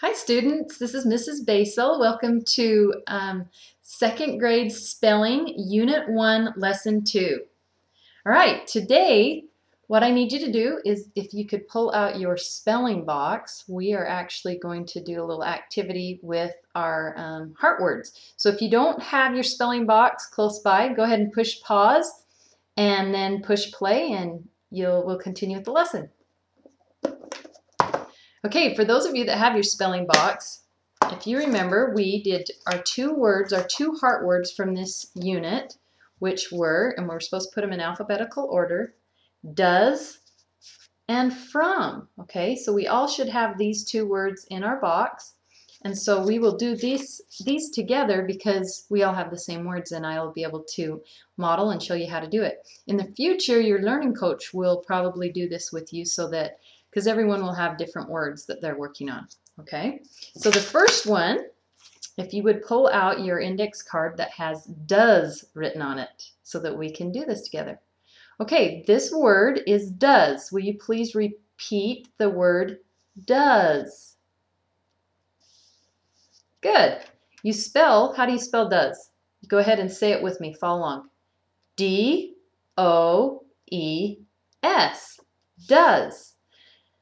Hi students, this is Mrs. Basel. Welcome to second grade spelling, Unit 1, Lesson 2. All right, today what I need you to do is if you could pull out your spelling box, we are actually going to do a little activity with our heart words. So if you don't have your spelling box close by, go ahead and push pause and then push play and we'll continue with the lesson. Okay, for those of you that have your spelling box, if you remember, we did our two heart words from this unit, which were, and we're supposed to put them in alphabetical order, does and from. Okay, so we all should have these two words in our box. And so we will do these together because we all have the same words and I'll be able to model and show you how to do it. In the future, your learning coach will probably do this with you so that because everyone will have different words that they're working on. Okay, so the first one, if you would pull out your index card that has does written on it so that we can do this together. Okay, this word is does. Will you please repeat the word does? Good. How do you spell does? Go ahead and say it with me. Follow along. D-O-E-S. Does.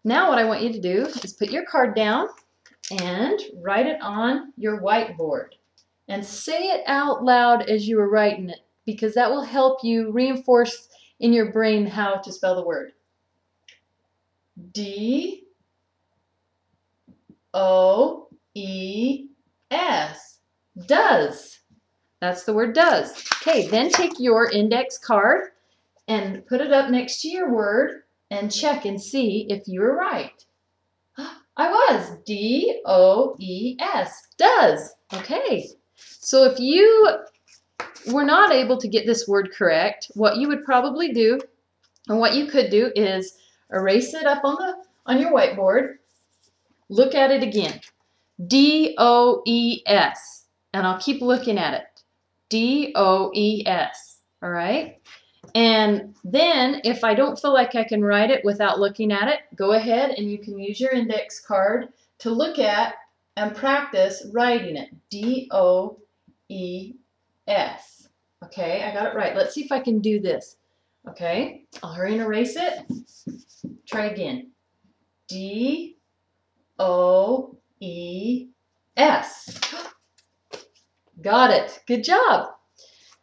Now what I want you to do is put your card down and write it on your whiteboard. And say it out loud as you are writing it because that will help you reinforce in your brain how to spell the word. D-O-E-S. Does. That's the word does. Okay, then take your index card and put it up next to your word and check and see if you were right. I was. D-O-E-S. Does. Okay. So if you were not able to get this word correct, what you would probably do, and what you could do is erase it up on your whiteboard. Look at it again. D-O-E-S. And I'll keep looking at it. D-O-E-S. All right? And then if I don't feel like I can write it without looking at it, go ahead and you can use your index card to look at and practice writing it. D-O-E-S. Okay, I got it right. Let's see if I can do this. Okay, I'll hurry and erase it. Try again. D-O-E-S. Got it. Good job.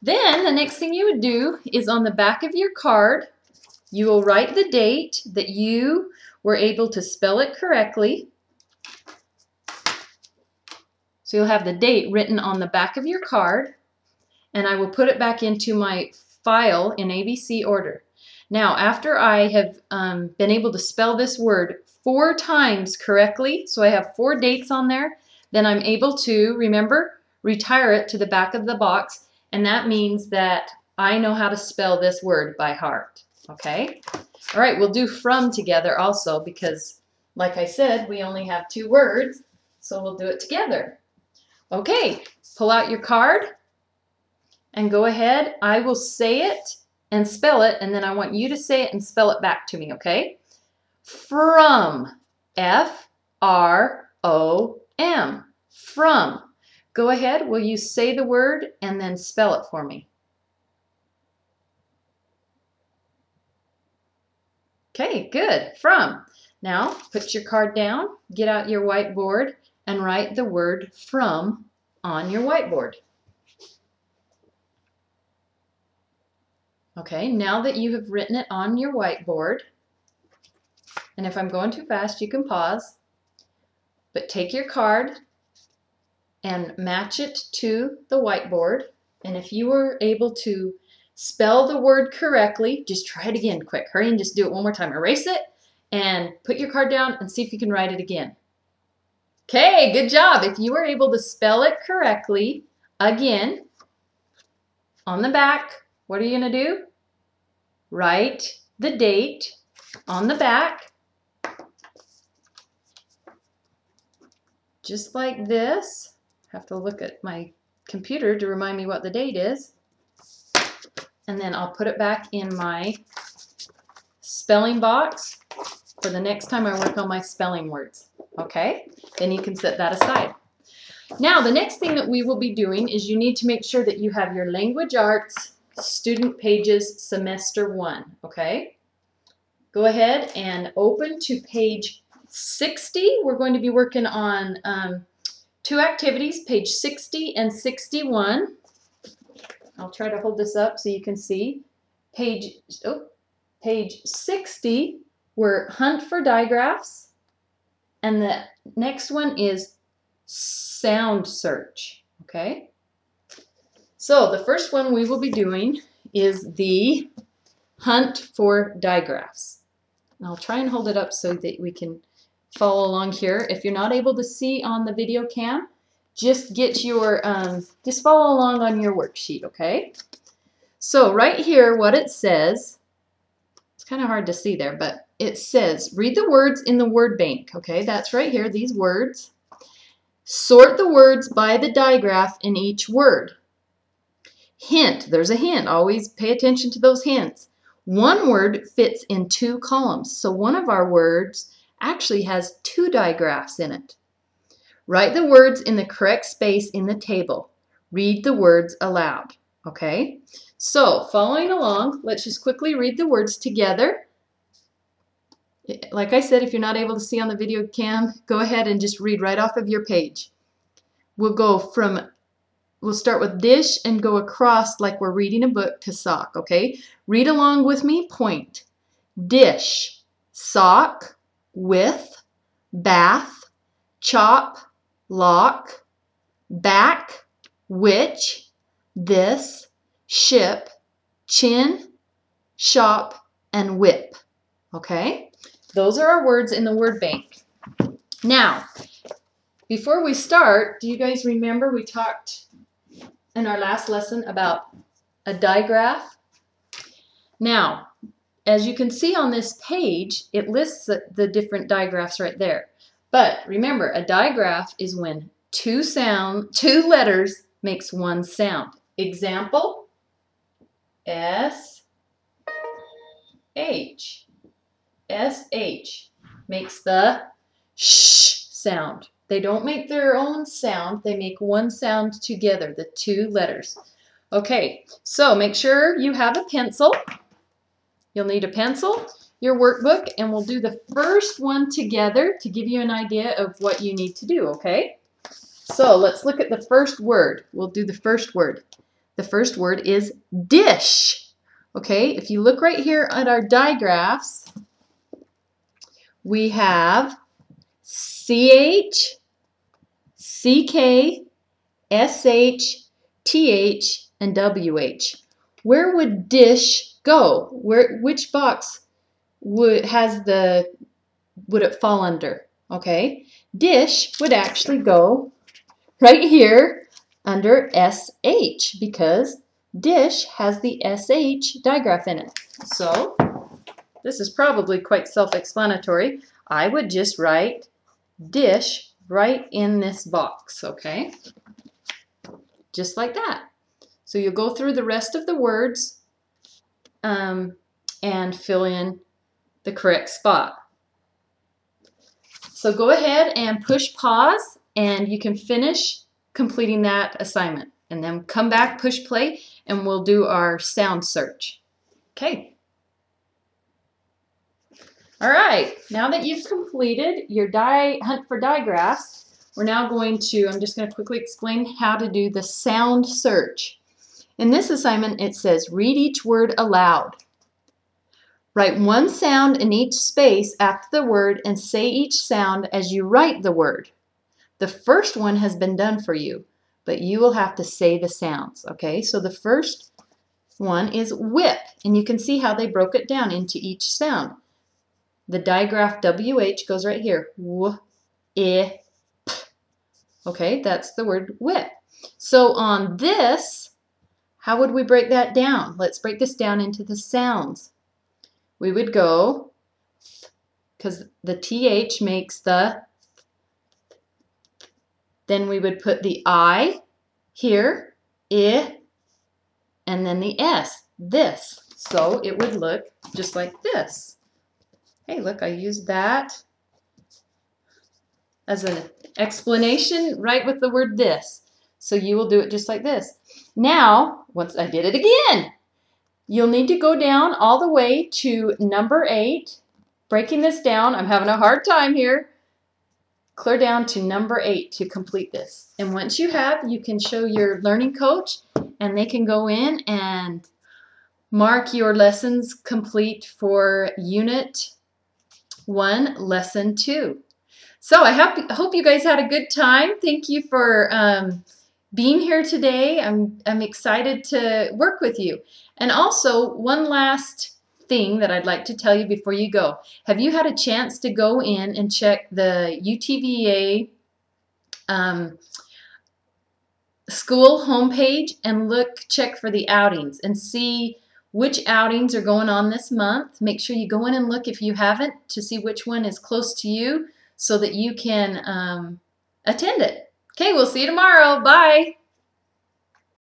Then the next thing you would do is on the back of your card, you will write the date that you were able to spell it correctly. So you'll have the date written on the back of your card, and I will put it back into my file in ABC order. Now, after I have been able to spell this word 4 times correctly, so I have 4 dates on there, then I'm able to, remember, retire it to the back of the box. And that means that I know how to spell this word by heart. Okay? All right, we'll do from together also because, like I said, we only have 2 words, so we'll do it together. Okay, pull out your card and go ahead. I will say it and spell it, and then I want you to say it and spell it back to me, okay? From. F-R-O-M. From. Go ahead, will you say the word and then spell it for me? Okay, good. From. Now, put your card down, get out your whiteboard, and write the word from on your whiteboard. Okay, now that you have written it on your whiteboard, and if I'm going too fast, you can pause, but take your card and match it to the whiteboard. And if you were able to spell the word correctly, just try it again quick. Hurry and just do it one more time. Erase it and put your card down and see if you can write it again. Okay, good job. If you were able to spell it correctly, again, on the back, what are you going to do? Write the date on the back, just like this. I have to look at my computer to remind me what the date is. And then I'll put it back in my spelling box for the next time I work on my spelling words. Okay, then you can set that aside. Now, the next thing that we will be doing is you need to make sure that you have your Language Arts Student Pages Semester 1, okay? Go ahead and open to page 60. We're going to be working on two activities, page 60 and 61. I'll try to hold this up so you can see. Page 60, we're Hunt for Digraphs, and the next one is Sound Search, okay? So the first one we will be doing is the Hunt for Digraphs. I'll try and hold it up so that we can follow along here. If you're not able to see on the video cam, just get your, just follow along on your worksheet, okay? So right here, what it says, it's kind of hard to see there, but it says, read the words in the word bank, okay? That's right here, these words. Sort the words by the digraph in each word. Hint, there's a hint. Always pay attention to those hints. One word fits in 2 columns, so one of our words actually has 2 digraphs in it. Write the words in the correct space in the table. Read the words aloud, okay? So, following along, let's just quickly read the words together. Like I said, if you're not able to see on the video cam, go ahead and just read right off of your page. We'll start with dish and go across like we're reading a book to sock, okay? Read along with me, point. Dish, sock, with, bath, chop, lock, back, which, this, ship, chin, shop, and whip, okay? Those are our words in the word bank. Now, before we start, do you guys remember we talked in our last lesson about a digraph? Now, as you can see on this page, it lists the different digraphs right there. But remember, a digraph is when 2 letters makes 1 sound. Example, S, H. S-H makes the sh sound. They don't make their own sound. They make 1 sound together, the 2 letters. Okay, so make sure you have a pencil. You'll need a pencil, your workbook, and we'll do the first one together to give you an idea of what you need to do, okay? So let's look at the first word. We'll do the first word. The first word is dish. Okay, if you look right here at our digraphs, we have CH, CK, SH, TH, and WH. Where would dish go? Which box would it fall under? Okay, dish would actually go right here under SH because dish has the SH digraph in it. So this is probably quite self-explanatory. I would just write dish right in this box, okay? Just like that. So you'll go through the rest of the words and fill in the correct spot. So go ahead and push pause and you can finish completing that assignment. And then come back, push play, and we'll do our sound search. Okay. All right, now that you've completed your hunt for digraphs, we're now going to, I'm just going to quickly explain how to do the sound search. In this assignment, it says, read each word aloud. Write 1 sound in each space after the word and say each sound as you write the word. The first one has been done for you, but you will have to say the sounds, okay? So the first one is whip, and you can see how they broke it down into each sound. The digraph WH goes right here. W, I, P. Okay, that's the word whip. So on this, how would we break that down? Let's break this down into the sounds. We would go, because the TH makes the, then we would put the I here, I, and then the S, this. So it would look just like this. Hey, look, I used that. as an explanation right with the word this. So you will do it just like this. Now, once I did it again, you'll need to go down all the way to number 8. Breaking this down, I'm having a hard time here. Clear down to number 8 to complete this. And once you have, you can show your learning coach and they can go in and mark your lessons complete for Unit 1, Lesson 2. So I hope you guys had a good time. Thank you for being here today. I'm excited to work with you. And also, one last thing that I'd like to tell you before you go. Have you had a chance to go in and check the UTVA school homepage and check for the outings and see which outings are going on this month? Make sure you go in and look if you haven't to see which one is close to you so that you can attend it. Okay, we'll see you tomorrow. Bye.